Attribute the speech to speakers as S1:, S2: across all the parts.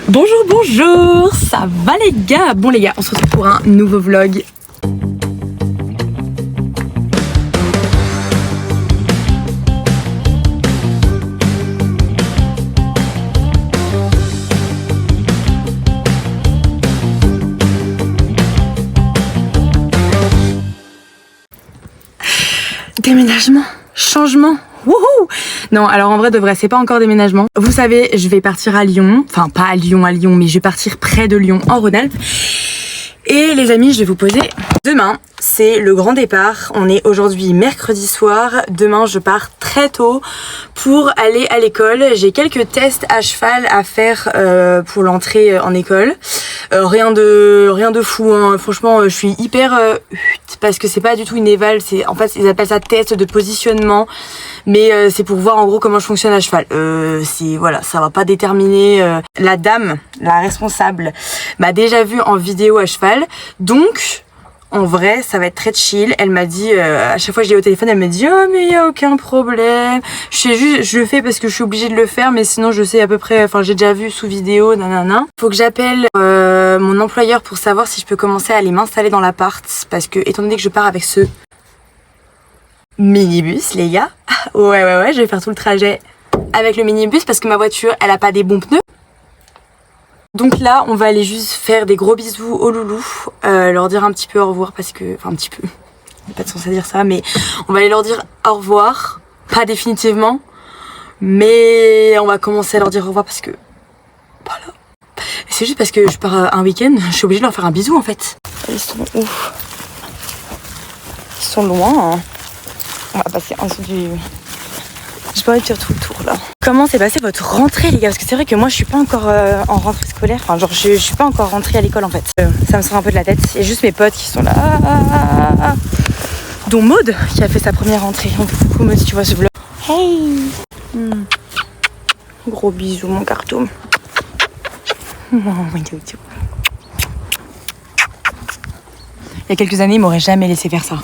S1: Bonjour, bonjour, ça va les gars? Bon les gars, on se retrouve pour un nouveau vlog. Déménagement, changement. Wouhou! Non, alors en vrai de vrai, c'est pas encore déménagement. Vous savez, je vais partir à Lyon. Enfin, pas à Lyon, mais je vais partir près de Lyon, en Rhône-Alpes. Et les amis, je vais vous poser. Demain, c'est le grand départ. On est aujourd'hui mercredi soir. Demain, je pars très tôt pour aller à l'école. J'ai quelques tests à cheval à faire pour l'entrée en école. Rien de fou, hein. Franchement, je suis hyper parce que c'est pas du tout une éval. En fait, ils appellent ça test de positionnement. Mais c'est pour voir en gros comment je fonctionne à cheval. Voilà, ça va pas déterminer. La dame, la responsable, m'a déjà vu en vidéo à cheval. Donc, en vrai, ça va être très chill. Elle m'a dit, à chaque fois que je l'ai au téléphone, elle me dit « Oh, mais il y a aucun problème. Je le fais parce que je suis obligée de le faire, mais sinon je sais à peu près, enfin j'ai déjà vu sous vidéo, nanana. » Faut que j'appelle mon employeur pour savoir si je peux commencer à aller m'installer dans l'appart. Parce que, étant donné que je pars avec ce minibus, les gars, ouais, je vais faire tout le trajet avec le minibus parce que ma voiture, elle a pas des bons pneus. Donc là, on va aller juste faire des gros bisous aux loulous, leur dire un petit peu au revoir parce que... Enfin, un petit peu, on n'est pas censé dire ça, mais on va aller leur dire au revoir. Pas définitivement, mais on va commencer à leur dire au revoir parce que... Voilà. C'est juste parce que je pars un week-end, je suis obligée de leur faire un bisou en fait. Ils sont où? Ils sont loin, hein. On va passer en dessous du... J'ai pas envie de faire tout le tour là. Comment s'est passée votre rentrée les gars? Parce que c'est vrai que moi je suis pas encore en rentrée scolaire. Enfin genre je suis pas encore rentrée à l'école en fait. Ça me sort un peu de la tête. Il y a juste mes potes qui sont là. Dont Maud qui a fait sa première rentrée. Donc coucou Maud si tu vois ce vlog. Hey Gros bisous mon carton. Il y a quelques années il m'aurait jamais laissé faire ça.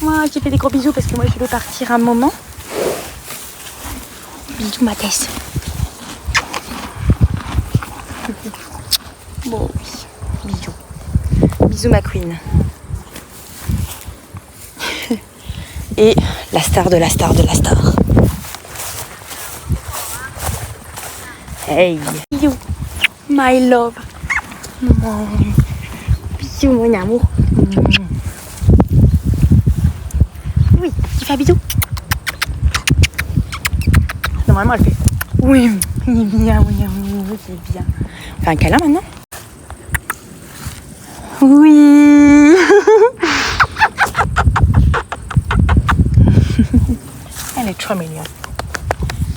S1: Moi, j'ai fait des gros bisous parce que moi, je vais partir un moment. Bisous, ma tête. Bon, oui. Bisous. Bisous, ma queen. Et la star de la star de la star. Hey. Bisous. My love. Bisous, mon amour. Oui, tu fais un bisou. Normalement, elle fait oui, il est bien, oui, c'est bien. On fait un câlin maintenant? Oui. Elle est trop mignonne.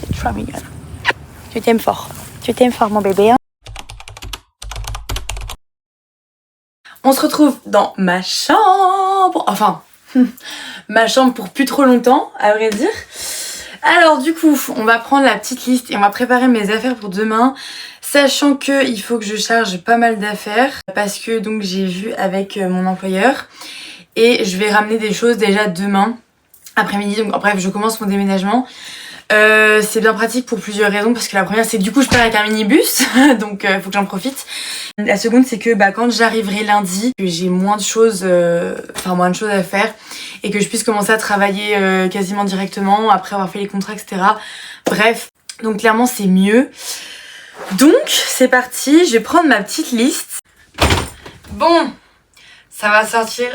S1: Elle est trop mignonne. Tu t'aimes fort. Tu t'aimes fort, mon bébé. Hein? On se retrouve dans ma chambre. Enfin... ma chambre pour plus trop longtemps, à vrai dire. Alors du coup, on va prendre la petite liste et on va préparer mes affaires pour demain, sachant que il faut que je charge pas mal d'affaires parce que donc j'ai vu avec mon employeur et je vais ramener des choses déjà demain après-midi. Donc bref, je commence mon déménagement. C'est bien pratique pour plusieurs raisons parce que la première c'est que du coup je pars avec un minibus donc faut que j'en profite. La seconde c'est que quand j'arriverai lundi j'ai moins de choses à faire et que je puisse commencer à travailler quasiment directement après avoir fait les contrats etc. Bref, donc clairement c'est mieux. Donc c'est parti, je vais prendre ma petite liste. Bon, ça va sortir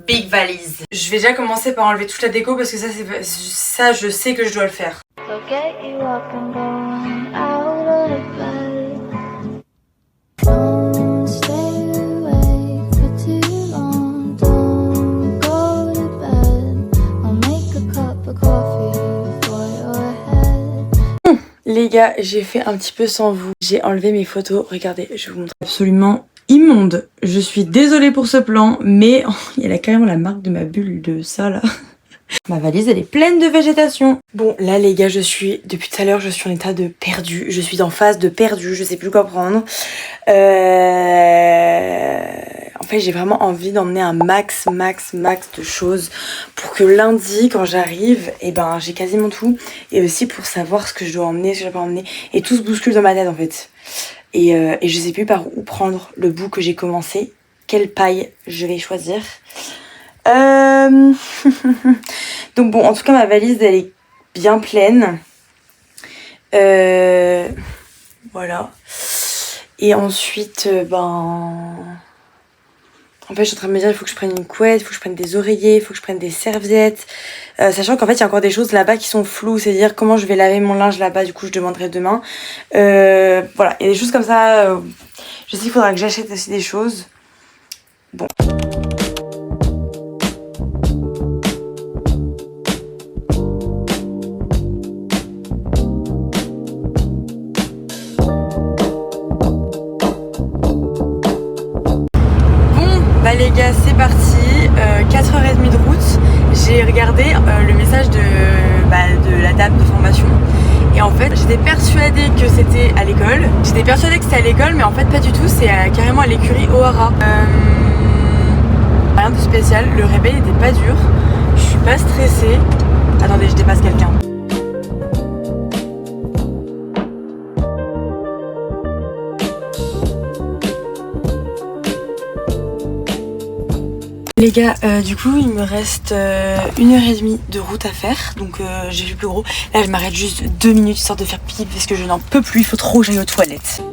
S1: big valise. Je vais déjà commencer par enlever toute la déco parce que ça je sais que je dois le faire. So get you up and going out of bed. Don't stay awake for too long. Don't go to bed. I'll make a cup of coffee for your head. Les gars, j'ai fait un petit peu sans vous. J'ai enlevé mes photos. Regardez, je vais vous montrer. Absolument immonde. Je suis désolée pour ce plan, mais il y a carrément la marque de ma bulle de ça là. Ma valise elle est pleine de végétation. Bon là les gars depuis tout à l'heure je suis en état de perdu. Je suis en phase de perdu, je sais plus quoi prendre. en fait j'ai vraiment envie d'emmener un max de choses pour que lundi quand j'arrive, et ben j'ai quasiment tout. Et aussi pour savoir ce que je dois emmener, ce que je dois pas emmener. Et tout se bouscule dans ma tête en fait. Et je sais plus par où prendre le bout que j'ai commencé. Quelle paille je vais choisir. Donc bon, en tout cas ma valise elle est bien pleine. Voilà. Et ensuite, en fait, je suis en train de me dire, il faut que je prenne une couette, il faut que je prenne des oreillers, il faut que je prenne des serviettes. Sachant qu'en fait, il y a encore des choses là-bas qui sont floues. C'est-à-dire comment je vais laver mon linge là-bas, du coup, je demanderai demain. Voilà, il y a des choses comme ça. Je sais qu'il faudra que j'achète aussi des choses. Bon. Les gars, c'est parti, 4h30 de route. J'ai regardé le message de la dame de formation. Et en fait, j'étais persuadée que c'était à l'école. Mais en fait pas du tout, c'est carrément à l'écurie O'Hara. Rien de spécial, le réveil n'était pas dur. Je suis pas stressée. Attendez, je dépasse quelqu'un. Les gars, du coup il me reste 1h30 de route à faire, donc j'ai vu plus gros. Là je m'arrête juste 2 minutes histoire de faire pipi parce que je n'en peux plus, il faut trop que j'aille aux toilettes.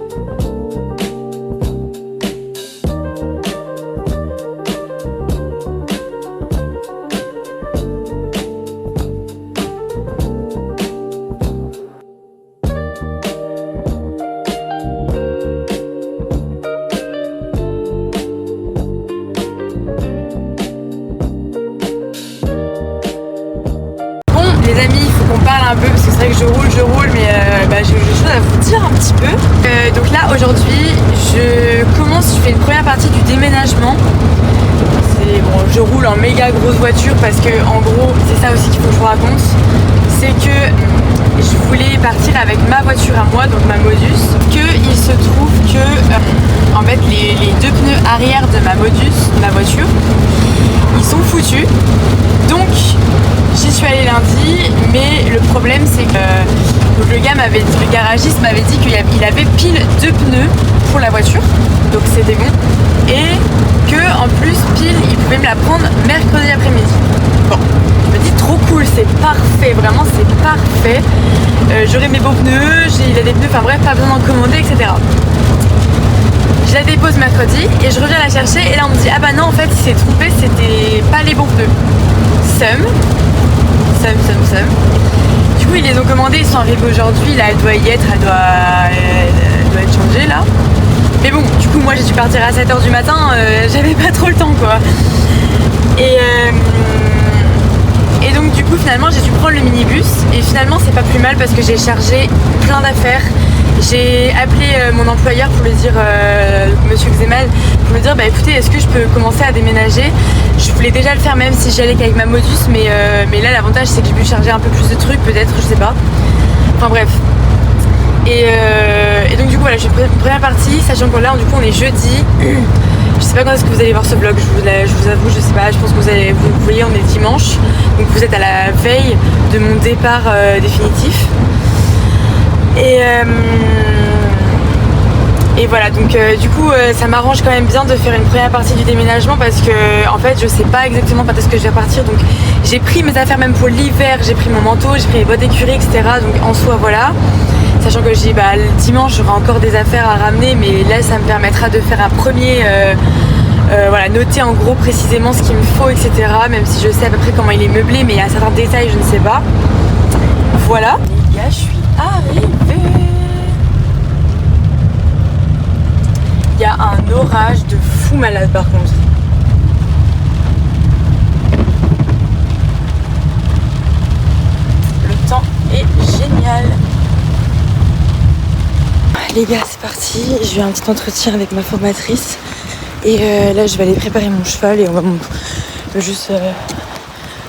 S1: Les amis, il faut qu'on parle un peu parce que c'est vrai que je roule, mais j'ai des choses à vous dire un petit peu. Donc là, aujourd'hui, je fais une première partie du déménagement. Bon, je roule en méga grosse voiture parce que, en gros, c'est ça aussi qu'il faut que je vous raconte. C'est que je voulais partir avec ma voiture à moi, donc ma Modus. Il se trouve que, en fait, les 2 pneus arrière de ma Modus, de ma voiture, ils sont foutus. Donc, j'y suis allée lundi, mais le problème c'est que le garagiste m'avait dit qu'il avait pile 2 pneus pour la voiture, donc c'était bon, et que en plus pile il pouvait me la prendre mercredi après-midi. Bon, je me dis trop cool, c'est parfait, vraiment c'est parfait. J'aurai mes beaux pneus, il a des pneus, enfin bref, pas besoin d'en commander, etc. Je la dépose mercredi et je reviens la chercher et là on me dit ah bah non en fait il s'est trompé, c'était pas les bons pneus. Somme. Du coup ils les ont commandés, ils sont arrivés aujourd'hui, là elle doit y être, elle doit être changée là. Mais bon, du coup moi j'ai dû partir à 7h du matin, j'avais pas trop le temps quoi. Et donc du coup finalement j'ai dû prendre le minibus et finalement c'est pas plus mal parce que j'ai chargé plein d'affaires. J'ai appelé mon employeur pour lui dire, monsieur Xemal, pour lui dire bah écoutez, est-ce que je peux commencer à déménager? Je voulais déjà le faire même si j'allais qu'avec ma Modus, mais là l'avantage c'est que j'ai pu charger un peu plus de trucs peut-être, je sais pas. Enfin bref. Et donc du coup voilà, je fais une première partie, sachant que là du coup on est jeudi. Je sais pas quand est-ce que vous allez voir ce vlog, je vous avoue, je sais pas, je pense que vous voyez, on est dimanche, donc vous êtes à la veille de mon départ définitif. Et voilà, donc du coup ça m'arrange quand même bien de faire une première partie du déménagement parce que en fait je sais pas exactement quand est-ce que je vais partir, donc j'ai pris mes affaires même pour l'hiver, j'ai pris mon manteau, j'ai pris mes bottes d'écurie, etc. Donc en soi voilà, sachant que je dis bah le dimanche j'aurai encore des affaires à ramener, mais là ça me permettra de faire un premier voilà, noter en gros précisément ce qu'il me faut, etc. Même si je sais à peu près comment il est meublé, mais il y a certains détails je ne sais pas. Voilà. Les gars, je suis arrivée. Il y a un orage de fou malade par contre. Le temps est génial. Les gars, c'est parti. J'ai eu un petit entretien avec ma formatrice. Et là, je vais aller préparer mon cheval et on va juste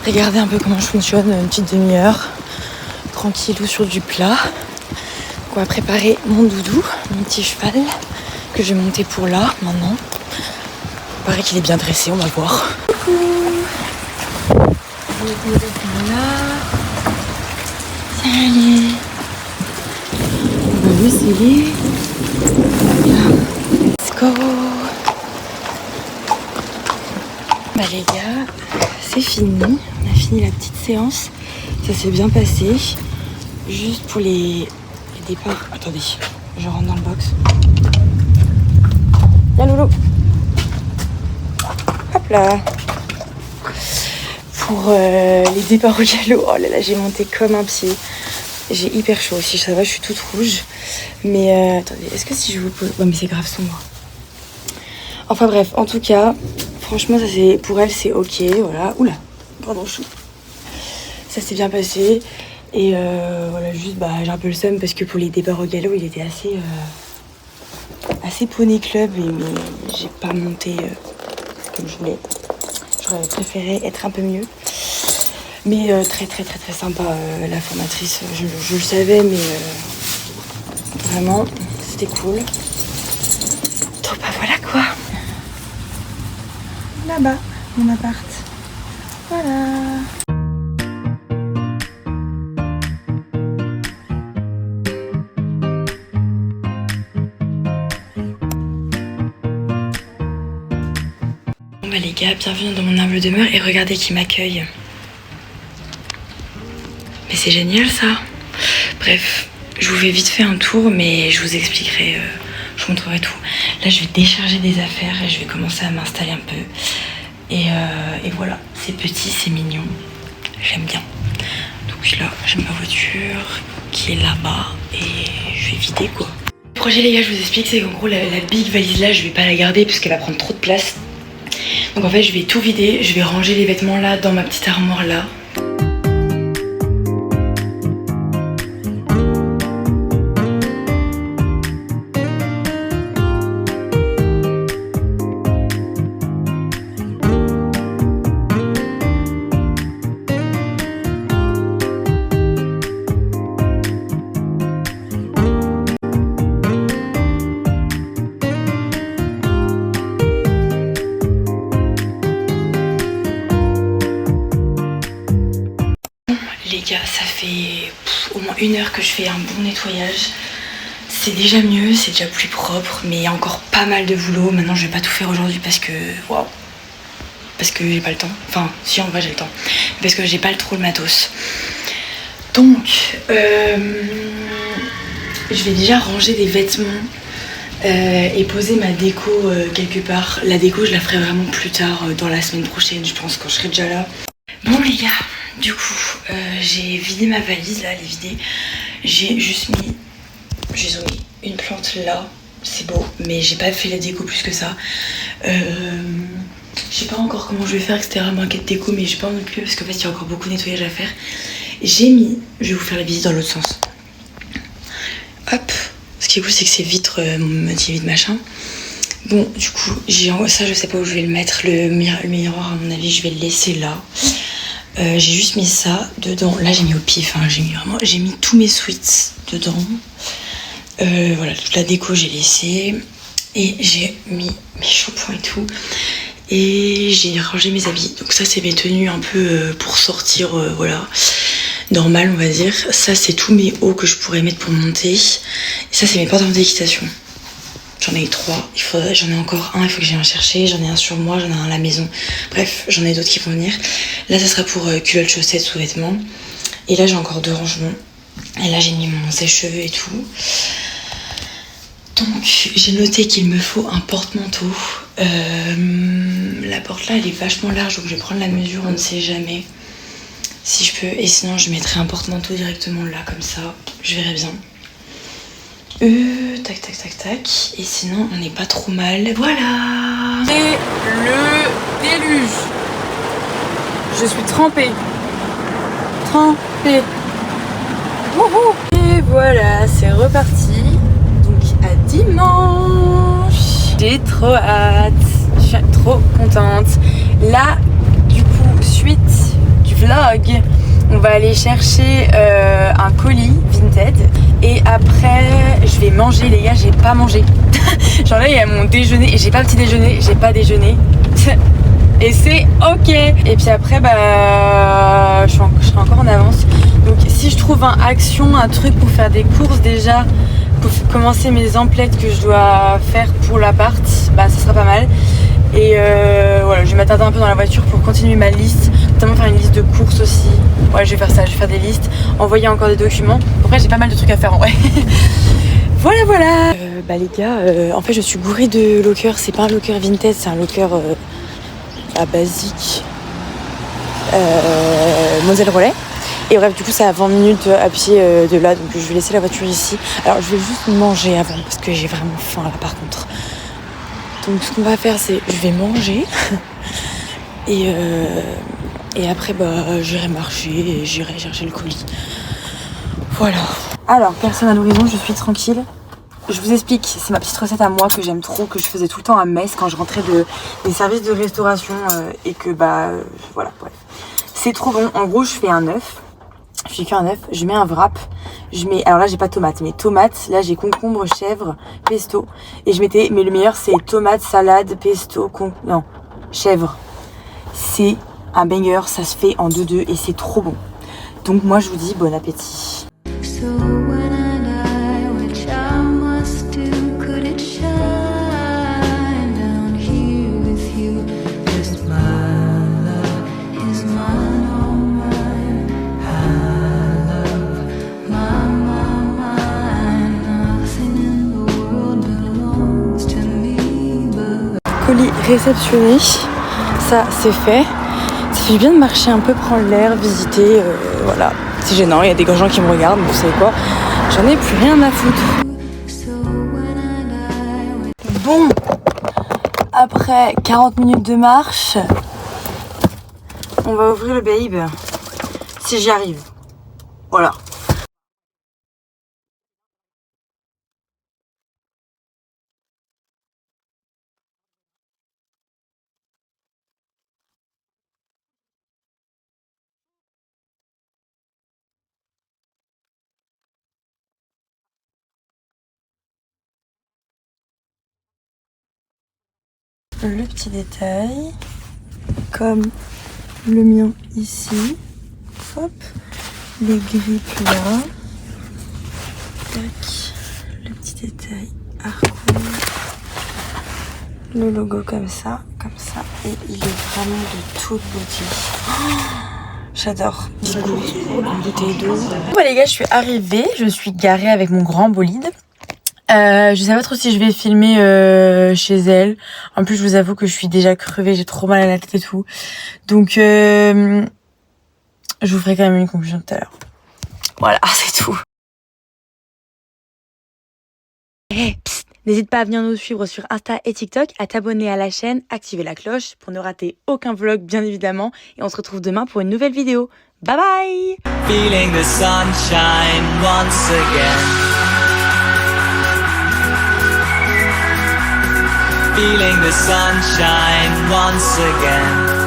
S1: regarder un peu comment je fonctionne une petite demi-heure. Tranquillou sur du plat. Donc on va préparer mon doudou, mon petit cheval, que je vais monter pour là, maintenant. Il paraît qu'il est bien dressé, on va voir. Coucou. Là. Salut. On va essayer. Let's go. Bah les gars, c'est fini. On a fini la petite séance. Ça s'est bien passé. Juste pour les départs. Attendez, je rentre dans le box. Viens Loulou. Hop là. Pour les départs au galop. Oh là là, j'ai monté comme un pied. J'ai hyper chaud aussi, ça va, je suis toute rouge. Mais attendez, est-ce que si je vous pose... Ouais mais c'est grave sombre. Enfin bref, en tout cas, franchement, ça c'est pour elle c'est ok, voilà. Oula, pardon chou. Ça s'est bien passé. Et voilà, juste j'ai un peu le seum parce que pour les départs au galop, il était assez poney club et mais j'ai pas monté comme je voulais. J'aurais préféré être un peu mieux. Mais très sympa la formatrice, je le savais mais vraiment c'était cool. Donc bah voilà quoi. Là-bas, mon appart. Voilà. Bon bah les gars, bienvenue dans mon humble demeure et regardez qui m'accueille. Mais c'est génial ça. Bref, je vous fais vite fait un tour, mais je vous expliquerai, je vous montrerai tout. Là, je vais décharger des affaires et je vais commencer à m'installer un peu. Et voilà, c'est petit, c'est mignon. J'aime bien. Donc là, j'ai ma voiture qui est là-bas et je vais vider quoi. Le projet les gars, je vous explique, c'est qu'en gros, la big valise là, je vais pas la garder parce qu'elle va prendre trop de place. Donc en fait, je vais tout vider, je vais ranger les vêtements là dans ma petite armoire là. Les gars, ça fait au moins 1 heure que je fais un bon nettoyage. C'est déjà mieux, c'est déjà plus propre, mais il y a encore pas mal de boulot. Maintenant, je vais pas tout faire aujourd'hui parce que... Waouh. Parce que j'ai pas le temps. Enfin, si en vrai j'ai le temps. Parce que j'ai pas trop le matos. Donc, je vais déjà ranger des vêtements et poser ma déco quelque part. La déco, je la ferai vraiment plus tard, dans la semaine prochaine, je pense, quand je serai déjà là. Bon les gars, du coup, j'ai vidé ma valise, là, elle est vidée. J'ai juste mis une plante là, c'est beau, mais j'ai pas fait la déco plus que ça. Je sais pas encore comment je vais faire, etc. Maquette déco, mais je vais pas m'en occuper parce qu'en fait, il y a encore beaucoup de nettoyage à faire. J'ai mis, je vais vous faire la visite dans l'autre sens. Hop, ce qui est cool, c'est que c'est vitre, multivide machin. Bon, du coup, ça, je sais pas où je vais le mettre, le miroir, à mon avis, je vais le laisser là. J'ai juste mis ça dedans. Là, j'ai mis au pif, hein, j'ai mis tous mes sweats dedans. Voilà, toute la déco, j'ai laissé. Et j'ai mis mes shampoings et tout. Et j'ai rangé mes habits. Donc ça, c'est mes tenues un peu pour sortir, voilà, normal, on va dire. Ça, c'est tous mes hauts que je pourrais mettre pour monter. Et ça, c'est mes pantalons d'équitation. J'en ai 3, j'en ai encore un, il faut que j'aille en chercher, j'en ai un sur moi, j'en ai un à la maison. Bref, j'en ai d'autres qui vont venir. Là, ça sera pour culottes, chaussettes, sous-vêtements. Et là, j'ai encore 2 rangements. Et là, j'ai mis mon sèche-cheveux et tout. Donc, j'ai noté qu'il me faut un porte-manteau. La porte là, elle est vachement large, donc je vais prendre la mesure, on ne sait jamais si je peux. Et sinon, je mettrai un porte-manteau directement là, comme ça, je verrai bien. Tac. Et sinon, on n'est pas trop mal. Voilà. C'est le déluge. Je suis trempée. Wouhou. Et voilà, c'est reparti. Donc, à dimanche. J'ai trop hâte. Je suis trop contente. Là, du coup, suite du vlog, on va aller chercher un colis Vinted. Et après, je vais manger les gars, j'ai pas mangé. Genre là il y a mon déjeuner et j'ai pas petit déjeuner, j'ai pas déjeuné. Et c'est ok. Et puis après je serai encore en avance. Donc si je trouve un truc pour faire des courses déjà, pour commencer mes emplettes que je dois faire pour l'appart, ça sera pas mal. Et voilà, je vais m'attarder un peu dans la voiture pour continuer ma liste, notamment faire une liste de courses aussi. Ouais, je vais faire ça, je vais faire des listes, envoyer encore des documents. Après j'ai pas mal de trucs à faire en vrai. Voilà. Les gars, en fait je suis gourée de locker. C'est pas un locker vintage, c'est un locker basique. Moselle Relais. Et bref, du coup c'est à 20 minutes à pied de là, donc je vais laisser la voiture ici. Alors je vais juste manger avant parce que j'ai vraiment faim là par contre. Donc ce qu'on va faire c'est je vais manger et après j'irai marcher et j'irai chercher le colis. Voilà. Alors personne à l'horizon, je suis tranquille. Je vous explique, c'est ma petite recette à moi que j'aime trop, que je faisais tout le temps à Metz quand je rentrais des services de restauration et que voilà, bref. C'est trop bon. En gros je fais un œuf. Je fais qu'un œuf, je mets un wrap, alors là j'ai pas de tomates, mais tomates, là j'ai concombre, chèvre, pesto, et mais le meilleur c'est tomate, salade, pesto, chèvre. C'est un banger, ça se fait en 2-2 et c'est trop bon. Donc moi je vous dis bon appétit. Colis réceptionné, ça c'est fait. Ça fait bien de marcher un peu, prendre l'air, visiter, voilà. C'est gênant, il y a des gens qui me regardent, mais vous savez quoi, j'en ai plus rien à foutre. Bon, après 40 minutes de marche, on va ouvrir le babe, si j'y arrive. Voilà. Le petit détail, comme le mien ici, hop, les grippes là, tac, le petit détail Harcourt, le logo comme ça, et il est vraiment de toute beauté. Oh, j'adore. Une bouteille d'eau. Bon les gars, je suis arrivée, je suis garée avec mon grand bolide. Je sais pas trop si je vais filmer chez elle. En plus, je vous avoue que je suis déjà crevée, j'ai trop mal à la tête et tout. Donc, je vous ferai quand même une conclusion tout à l'heure. Voilà, c'est tout. Hey, psst, n'hésite pas à venir nous suivre sur Insta et TikTok, à t'abonner à la chaîne, activer la cloche pour ne rater aucun vlog, bien évidemment. Et on se retrouve demain pour une nouvelle vidéo. Bye bye! Feeling the sunshine once again. Feeling the sunshine once again.